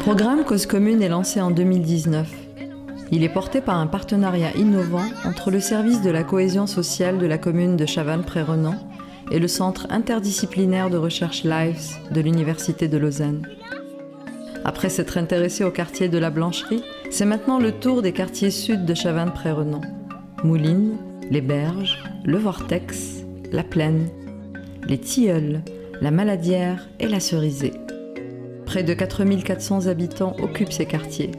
programme Cause Commune est lancé en 2019. Il est porté par un partenariat innovant entre le service de la cohésion sociale de la commune de Chavannes-Près-Renan et le centre interdisciplinaire de recherche LIVES de l'Université de Lausanne. Après s'être intéressé au quartier de la Blancherie, c'est maintenant le tour des quartiers sud de Chavannes-Près-Renan. Moulines, les Berges, le Vortex, la Plaine, les Tilleuls, la Maladière et la Cerisée. Près de 4400 habitants occupent ces quartiers.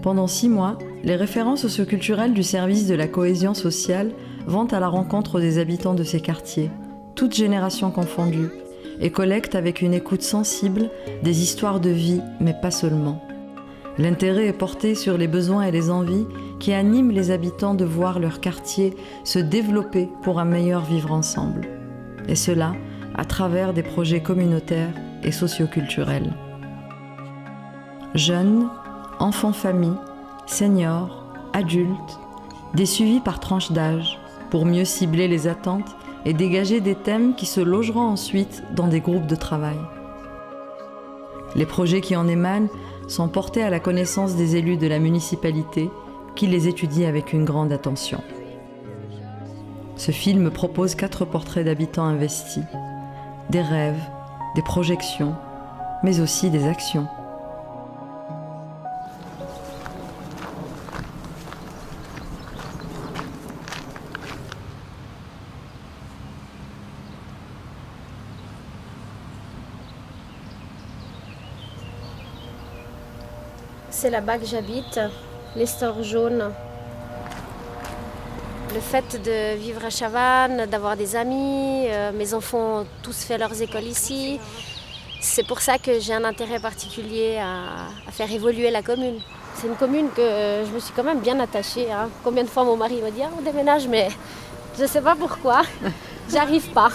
Pendant 6 mois, les référents socioculturels du service de la cohésion sociale vont à la rencontre des habitants de ces quartiers, toutes générations confondues, et collectent avec une écoute sensible des histoires de vie, mais pas seulement. L'intérêt est porté sur les besoins et les envies qui animent les habitants de voir leur quartier se développer pour un meilleur vivre ensemble. Et cela à travers des projets communautaires et socioculturels. Jeunes, enfants-familles, seniors, adultes, des suivis par tranche d'âge pour mieux cibler les attentes et dégager des thèmes qui se logeront ensuite dans des groupes de travail. Les projets qui en émanent sont portés à la connaissance des élus de la municipalité qui les étudient avec une grande attention. Ce film propose 4 portraits d'habitants investis, des rêves, des projections, mais aussi des actions. C'est là-bas que j'habite, les stores jaunes. Le fait de vivre à Chavannes, d'avoir des amis, mes enfants ont tous fait leurs écoles ici. C'est pour ça que j'ai un intérêt particulier à faire évoluer la commune. C'est une commune que je me suis quand même bien attachée. Hein. Combien de fois mon mari m'a dit on déménage, mais je ne sais pas pourquoi, j'arrive pas.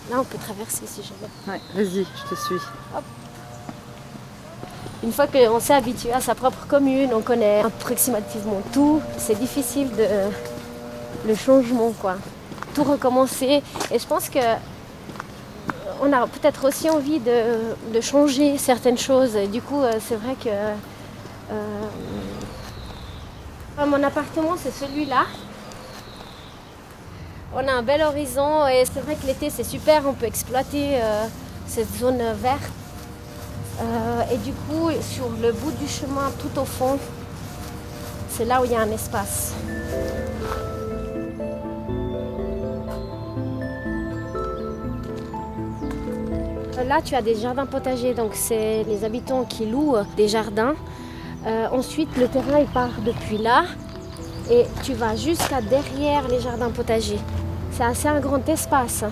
Là on peut traverser si jamais. Ouais, vas-y, je te suis. Hop. Une fois qu'on s'est habitué à sa propre commune, on connaît approximativement tout, c'est difficile le changement, quoi. Tout recommencer. Et je pense qu'on a peut-être aussi envie de changer certaines choses. Et du coup, c'est vrai que mon appartement, c'est celui-là. On a un bel horizon et c'est vrai que l'été, c'est super. On peut exploiter cette zone verte. Et du coup, sur le bout du chemin, tout au fond, c'est là où il y a un espace. Là, tu as des jardins potagers, donc c'est les habitants qui louent des jardins. Ensuite, le terrain il part depuis là et tu vas jusqu'à derrière les jardins potagers. C'est assez un grand espace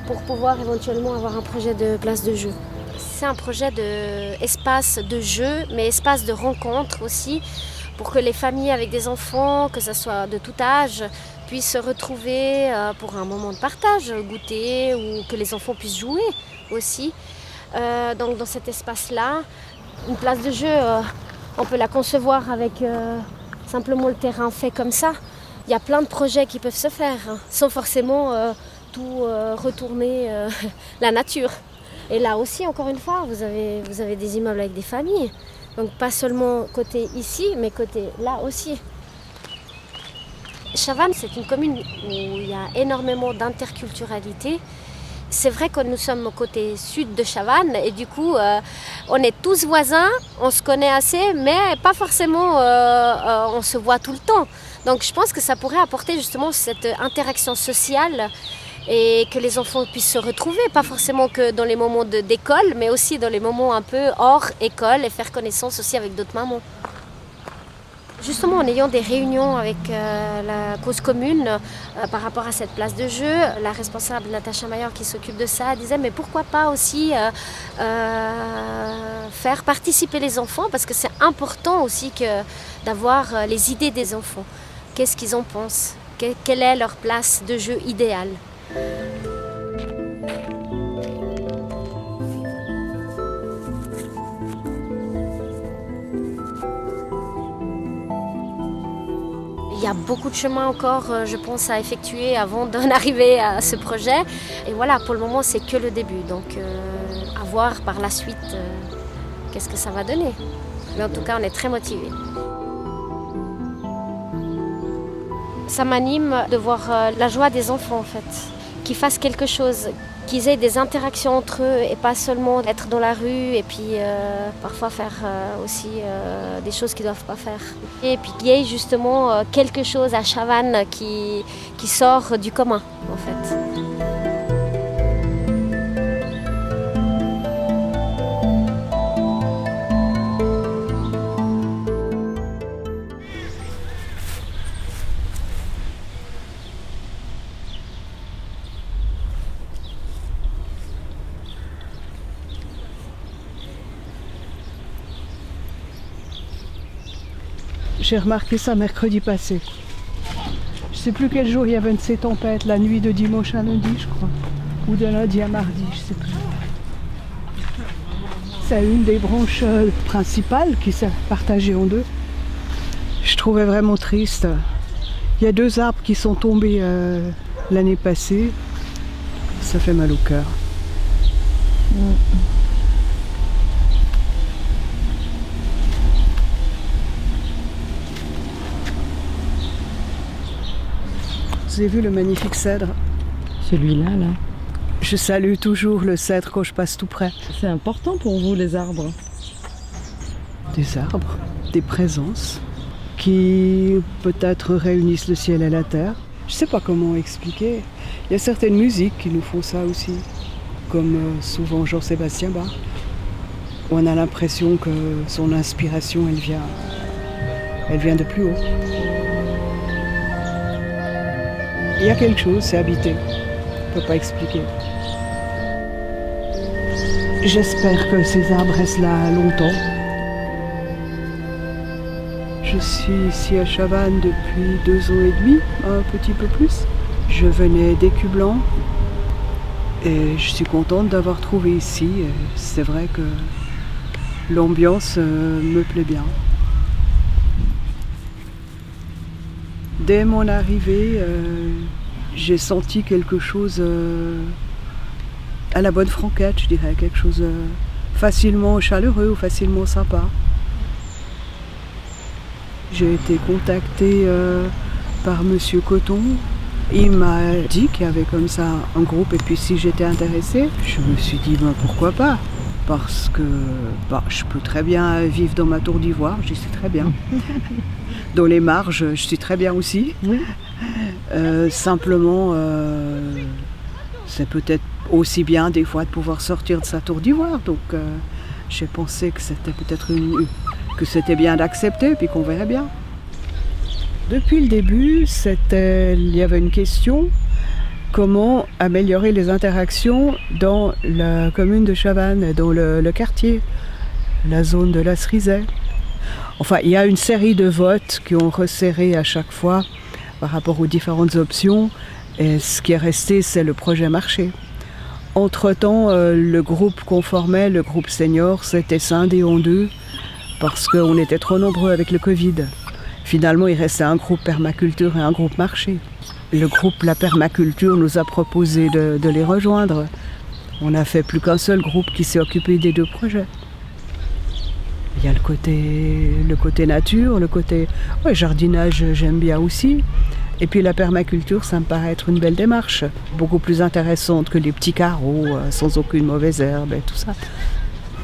pour pouvoir éventuellement avoir un projet de place de jeu. C'est un projet d'espace de jeu, mais espace de rencontre aussi, pour que les familles avec des enfants, que ce soit de tout âge, puissent se retrouver pour un moment de partage, goûter, ou que les enfants puissent jouer aussi. Donc dans cet espace-là, une place de jeu, on peut la concevoir avec simplement le terrain fait comme ça. Il y a plein de projets qui peuvent se faire, sans forcément tout retourner la nature. Et là aussi, encore une fois, vous avez des immeubles avec des familles. Donc pas seulement côté ici, mais côté là aussi. Chavannes, c'est une commune où il y a énormément d'interculturalité. C'est vrai que nous sommes au côté sud de Chavannes et du coup, on est tous voisins, on se connaît assez, mais pas forcément on se voit tout le temps. Donc je pense que ça pourrait apporter justement cette interaction sociale et que les enfants puissent se retrouver, pas forcément que dans les moments d'école, mais aussi dans les moments un peu hors école et faire connaissance aussi avec d'autres mamans. Justement, en ayant des réunions avec la cause commune par rapport à cette place de jeu, la responsable Natacha Mayer qui s'occupe de ça disait mais pourquoi pas aussi faire participer les enfants parce que c'est important aussi d'avoir les idées des enfants. Qu'est-ce qu'ils en pensent? Quelle est leur place de jeu idéale? Il y a beaucoup de chemin encore, je pense, à effectuer avant d'en arriver à ce projet. Et voilà, pour le moment, c'est que le début. Donc, à voir par la suite qu'est-ce que ça va donner. Mais en tout cas, on est très motivés. Ça m'anime de voir la joie des enfants, en fait, qu'ils fassent quelque chose, qu'ils aient des interactions entre eux et pas seulement être dans la rue et puis parfois faire aussi des choses qu'ils ne doivent pas faire. Et puis qu'il y ait justement quelque chose à Chavannes qui sort du commun, en fait. J'ai remarqué ça mercredi passé. Je sais plus quel jour il y avait une de ces tempêtes, la nuit de dimanche à lundi, je crois. Ou de lundi à mardi, je sais plus. C'est une des branches principales qui s'est partagée en deux. Je trouvais vraiment triste. Il y a 2 arbres qui sont tombés l'année passée. Ça fait mal au cœur. Vous avez vu le magnifique cèdre? Celui-là, là. Je salue toujours le cèdre quand je passe tout près. C'est important pour vous, les arbres? Des arbres, des présences qui peut-être réunissent le ciel et la terre. Je ne sais pas comment expliquer. Il y a certaines musiques qui nous font ça aussi, comme souvent Jean-Sébastien Bach. On a l'impression que son inspiration, elle vient de plus haut. Il y a quelque chose, c'est habité. On ne peut pas expliquer. J'espère que ces arbres restent là longtemps. Je suis ici à Chavannes depuis 2 ans et demi, un petit peu plus. Je venais d'Écublanc et je suis contente d'avoir trouvé ici. C'est vrai que l'ambiance me plaît bien. Dès mon arrivée, j'ai senti quelque chose à la bonne franquette, je dirais, quelque chose facilement chaleureux ou facilement sympa. J'ai été contactée par Monsieur Coton. Il m'a dit qu'il y avait comme ça un groupe et puis si j'étais intéressée, je me suis dit pourquoi pas. Parce que je peux très bien vivre dans ma tour d'ivoire, j'y suis très bien. Dans les marges, je suis très bien aussi. Oui. Simplement, c'est peut-être aussi bien des fois de pouvoir sortir de sa tour d'ivoire. Donc j'ai pensé que c'était peut-être que c'était bien d'accepter puis qu'on verrait bien. Depuis le début, il y avait une question: comment améliorer les interactions dans la commune de Chavannes, dans le quartier, la zone de la Cerisay. Enfin, il y a une série de votes qui ont resserré à chaque fois par rapport aux différentes options. Et ce qui est resté, c'est le projet marché. Entre-temps, le groupe qu'on formait, le groupe senior, s'était scindé en 2 parce qu'on était trop nombreux avec le Covid. Finalement, il restait un groupe permaculture et un groupe marché. Le groupe La Permaculture nous a proposé de les rejoindre. On n'a fait plus qu'un seul groupe qui s'est occupé des 2 projets. Il y a le côté nature, le côté jardinage, j'aime bien aussi. Et puis la permaculture, ça me paraît être une belle démarche, beaucoup plus intéressante que les petits carreaux, sans aucune mauvaise herbe et tout ça.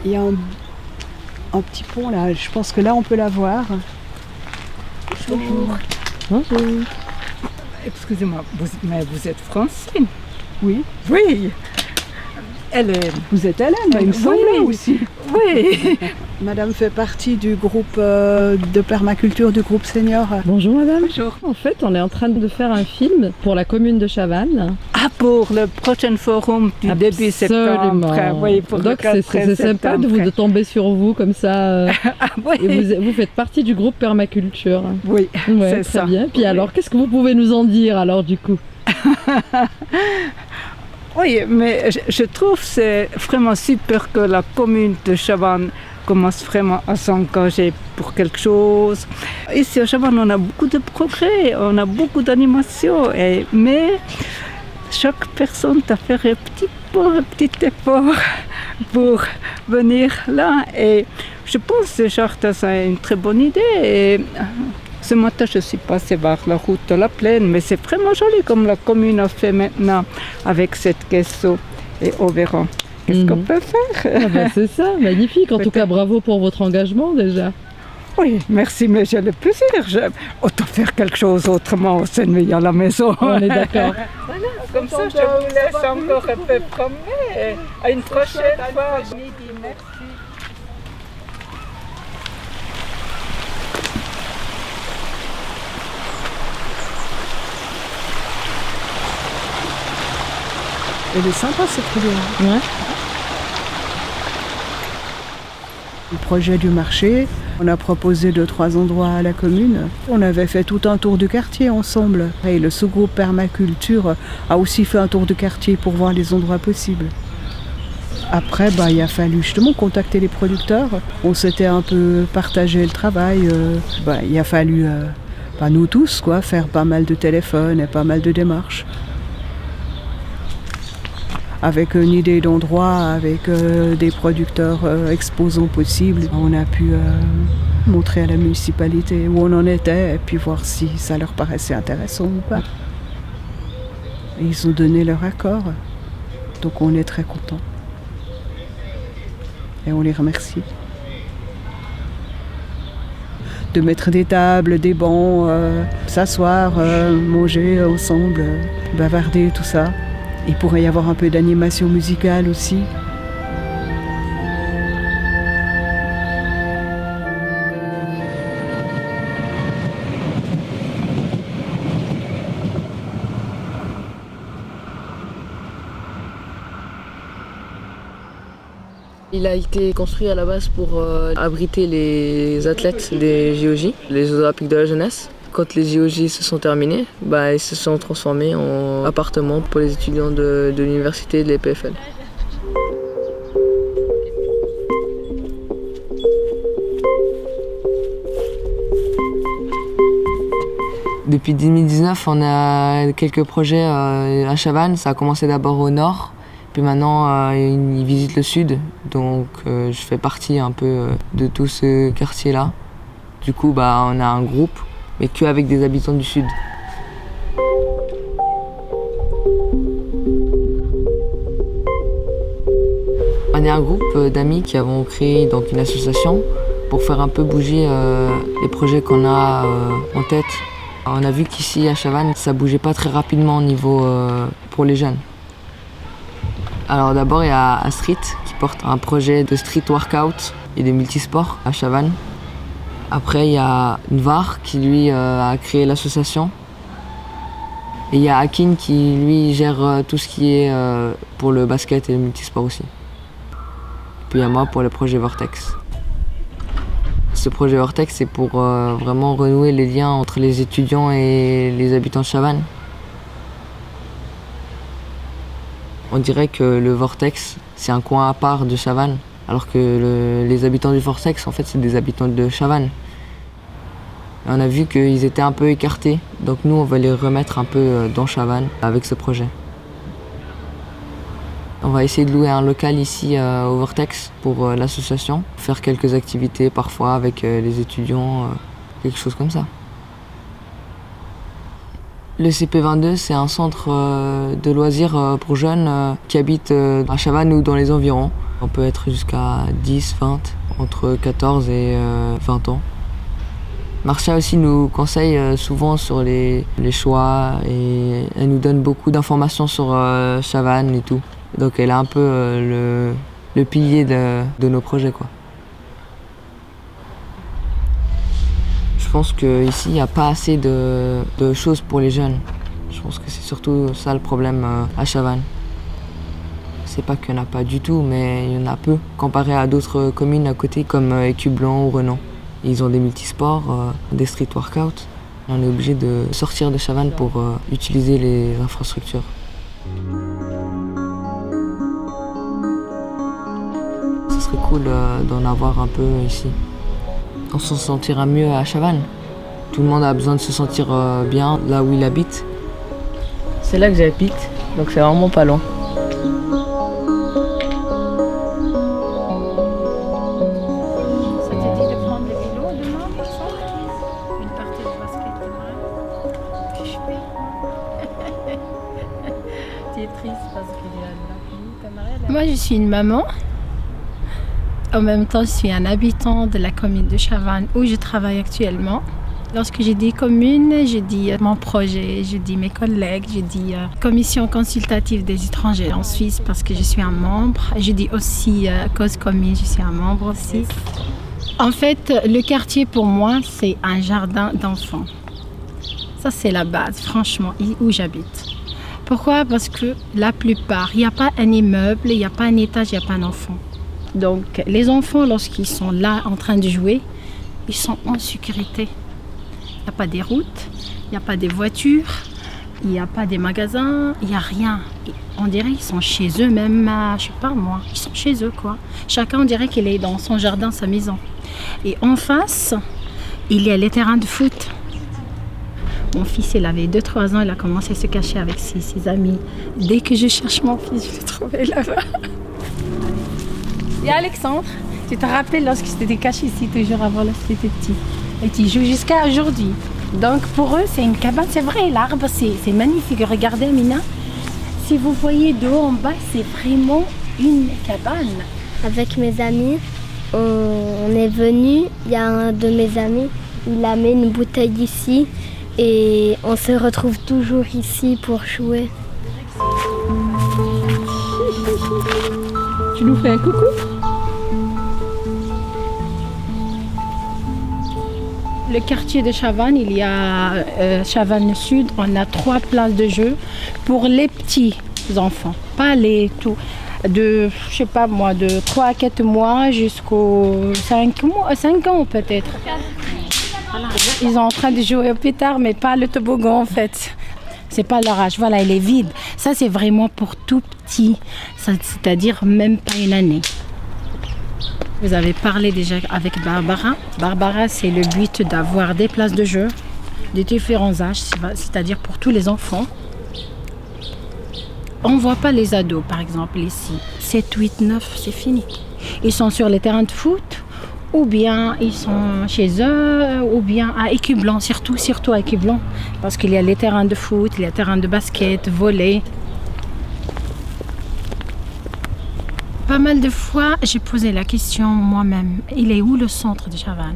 Il y a un petit pont là, je pense que là on peut la voir. Bonjour. Bonjour. Excusez-moi, mais vous êtes français? Oui. Oui. Vous êtes Hélène, il me semblait aussi. Oui. Madame fait partie du groupe de permaculture du groupe senior. Bonjour madame. Bonjour. En fait, on est en train de faire un film pour la commune de Chavannes. Ah, pour le prochain forum du début septembre. Oui, pour donc le c'est sympa de tomber sur vous comme ça. Ah, oui. Et vous faites partie du groupe permaculture. Oui, ouais, c'est très ça. bien. Puis alors, qu'est-ce que vous pouvez nous en dire alors du coup? Oui, mais je trouve que c'est vraiment super que la commune de Chavannes commence vraiment à s'engager pour quelque chose. Ici à Chavannes, on a beaucoup de progrès, on a beaucoup d'animation, mais chaque personne doit faire un petit pour un petit effort pour venir là. Et je pense que Jarta, c'est une très bonne idée. Et ce matin, je suis passée vers la route de la Plaine, mais c'est vraiment joli comme la commune a fait maintenant avec cette caisse. Et on verra qu'est-ce qu'on peut faire. Ah ben c'est ça, magnifique. En tout cas, bravo pour votre engagement déjà. Oui, merci, mais j'ai le plaisir. Autant faire quelque chose autrement, c'est mieux à la maison. On est d'accord. Voilà, comme ça, je vous laisse encore un peu promener. À une prochaine fois. Merci. Elle est sympa cette rivière. Ouais. Le projet du marché, on a proposé 2-3 endroits à la commune. On avait fait tout un tour du quartier ensemble. Et le sous-groupe permaculture a aussi fait un tour du quartier pour voir les endroits possibles. Après, il a fallu justement contacter les producteurs. On s'était un peu partagé le travail. Il a fallu, nous tous, faire pas mal de téléphones et pas mal de démarches. Avec une idée d'endroit, avec des producteurs exposants possibles, on a pu montrer à la municipalité où on en était et puis voir si ça leur paraissait intéressant ou pas. Et ils ont donné leur accord, donc on est très contents. Et on les remercie. De mettre des tables, des bancs, s'asseoir, manger ensemble, bavarder, tout ça. Il pourrait y avoir un peu d'animation musicale aussi. Il a été construit à la base pour abriter les athlètes des JOJ, les Jeux Olympiques de la jeunesse. Quand les JOJ se sont terminés, ils se sont transformés en appartements pour les étudiants de l'université et de l'EPFL. Depuis 2019, on a quelques projets à Chavannes. Ça a commencé d'abord au nord, puis maintenant ils visitent le sud. Donc je fais partie un peu de tout ce quartier-là. Du coup, on a un groupe, mais qu'avec des habitants du sud. On est un groupe d'amis qui avons créé donc une association pour faire un peu bouger les projets qu'on a en tête. On a vu qu'ici à Chavannes, ça bougeait pas très rapidement au niveau pour les jeunes. Alors d'abord, il y a Astrid qui porte un projet de street workout et de multisport à Chavannes. Après, il y a Nvar qui, lui, a créé l'association. Et il y a Akin qui, lui, gère tout ce qui est pour le basket et le multisport aussi. Puis il y a moi pour le projet Vortex. Ce projet Vortex, c'est pour vraiment renouer les liens entre les étudiants et les habitants de Chavannes. On dirait que le Vortex, c'est un coin à part de Chavannes. Alors que les habitants du Vortex, en fait, c'est des habitants de Chavannes. Et on a vu qu'ils étaient un peu écartés, donc nous, on va les remettre un peu dans Chavannes avec ce projet. On va essayer de louer un local ici au Vortex pour l'association, faire quelques activités parfois avec les étudiants, quelque chose comme ça. Le CP22, c'est un centre de loisirs pour jeunes qui habitent à Chavannes ou dans les environs. On peut être jusqu'à 10, 20, entre 14 et 20 ans. Marcia aussi nous conseille souvent sur les choix et elle nous donne beaucoup d'informations sur Chavannes et tout. Donc elle est un peu le pilier de nos projets, quoi. Je pense qu'ici, il n'y a pas assez de choses pour les jeunes. Je pense que c'est surtout ça le problème à Chavannes. C'est pas qu'il n'y en a pas du tout, mais il y en a peu, comparé à d'autres communes à côté comme Écublens ou Renan. Ils ont des multisports, des street workouts. On est obligé de sortir de Chavannes pour utiliser les infrastructures. Ce serait cool d'en avoir un peu ici. On se sentira mieux à Chavannes. Tout le monde a besoin de se sentir bien là où il habite. C'est là que j'habite, donc c'est vraiment pas loin. Tu es triste parce qu'il y a ta mariée. Moi, je suis une maman. En même temps, je suis un habitant de la commune de Chavannes où je travaille actuellement. Lorsque je dis commune, je dis mon projet, je dis mes collègues, je dis commission consultative des étrangers en Suisse parce que je suis un membre. Je dis aussi cause commune, je suis un membre aussi. En fait, le quartier pour moi, c'est un jardin d'enfants. Ça, c'est la base, franchement, où j'habite. Pourquoi? Parce que la plupart, il n'y a pas un immeuble, il n'y a pas un étage, il n'y a pas un enfant. Donc, les enfants, lorsqu'ils sont là en train de jouer, ils sont en sécurité. Il n'y a pas des routes, il n'y a pas des voitures, il n'y a pas des magasins, il n'y a rien. On dirait qu'ils sont chez eux, même, je sais pas moi, ils sont chez eux quoi. Chacun, on dirait qu'il est dans son jardin, sa maison. Et en face, il y a les terrains de foot. Mon fils, il avait 2-3 ans, il a commencé à se cacher avec ses amis. Dès que je cherche mon fils, je l'ai trouvé là-bas. Et Alexandre, tu te rappelles lorsque tu t'étais caché ici toujours avant lorsque tu étais petit? Et tu joues jusqu'à aujourd'hui. Donc pour eux, c'est une cabane. C'est vrai, l'arbre, c'est magnifique. Regardez, Amina. Si vous voyez de haut en bas, c'est vraiment une cabane. Avec mes amis, on est venu. Il y a un de mes amis, il a mis une bouteille ici. Et on se retrouve toujours ici pour jouer. Tu nous fais un coucou? Le quartier de Chavannes, il y a Chavannes Sud, on a 3 places de jeu pour les petits enfants, pas les tout. De, je sais pas moi, de 3 à 4 mois jusqu'aux 5 ans peut-être. Ils sont en train de jouer au pétard, mais pas le toboggan en fait. C'est pas leur âge. Voilà, il est vide. Ça, c'est vraiment pour tout petit, c'est-à-dire même pas une année. Vous avez parlé déjà avec Barbara. Barbara, c'est le but d'avoir des places de jeu de différents âges, c'est-à-dire pour tous les enfants. On ne voit pas les ados, par exemple, ici. 7, 8, 9, c'est fini. Ils sont sur les terrains de foot, ou bien ils sont chez eux, ou bien à Écublanc, surtout à Écublanc, parce qu'il y a les terrains de foot, il y a les terrains de basket, volley. Pas mal de fois, j'ai posé la question moi-même, il est où le centre de Chavannes?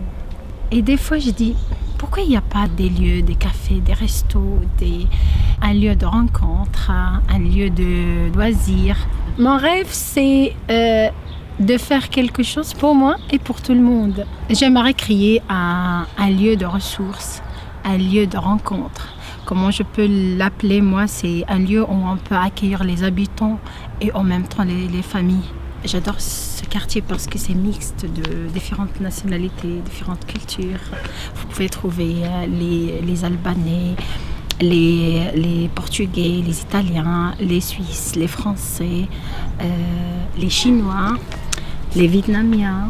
Et des fois, je dis, pourquoi il n'y a pas des lieux, des cafés, des restos, un lieu de rencontre, un lieu de loisirs? Mon rêve, c'est de faire quelque chose pour moi et pour tout le monde. J'aimerais créer un lieu de ressources, un lieu de rencontre. Comment je peux l'appeler, moi, c'est un lieu où on peut accueillir les habitants et en même temps les familles. J'adore ce quartier parce que c'est mixte de différentes nationalités, différentes cultures. Vous pouvez trouver les Albanais, les Portugais, les Italiens, les Suisses, les Français, les Chinois, les Vietnamiens,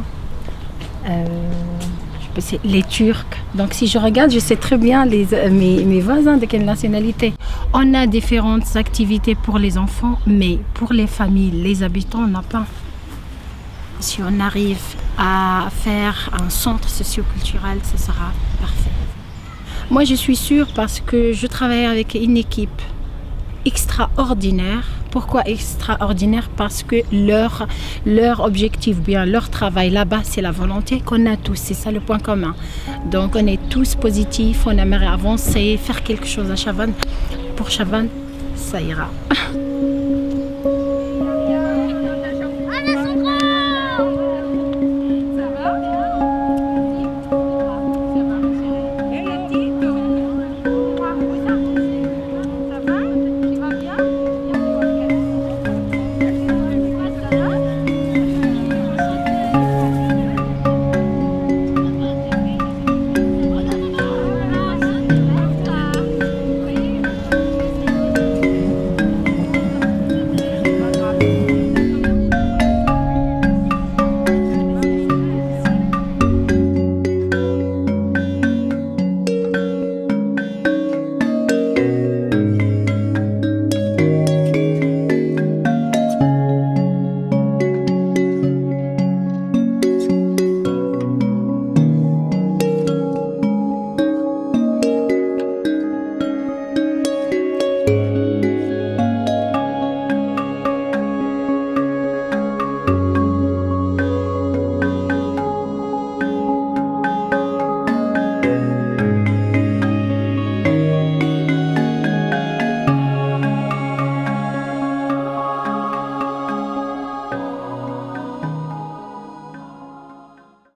les Turcs. Donc si je regarde, je sais très bien mes voisins de quelle nationalité. On a différentes activités pour les enfants, mais pour les familles, les habitants, on n'a pas. Si on arrive à faire un centre socioculturel, ce sera parfait. Moi, je suis sûre parce que je travaille avec une équipe extraordinaire. Pourquoi extraordinaire? Parce que leur objectif, bien leur travail là-bas, c'est la volonté qu'on a tous. C'est ça le point commun. Donc, on est tous positifs, on aimerait avancer, faire quelque chose à Chavannes. Pour Chavannes, ça ira.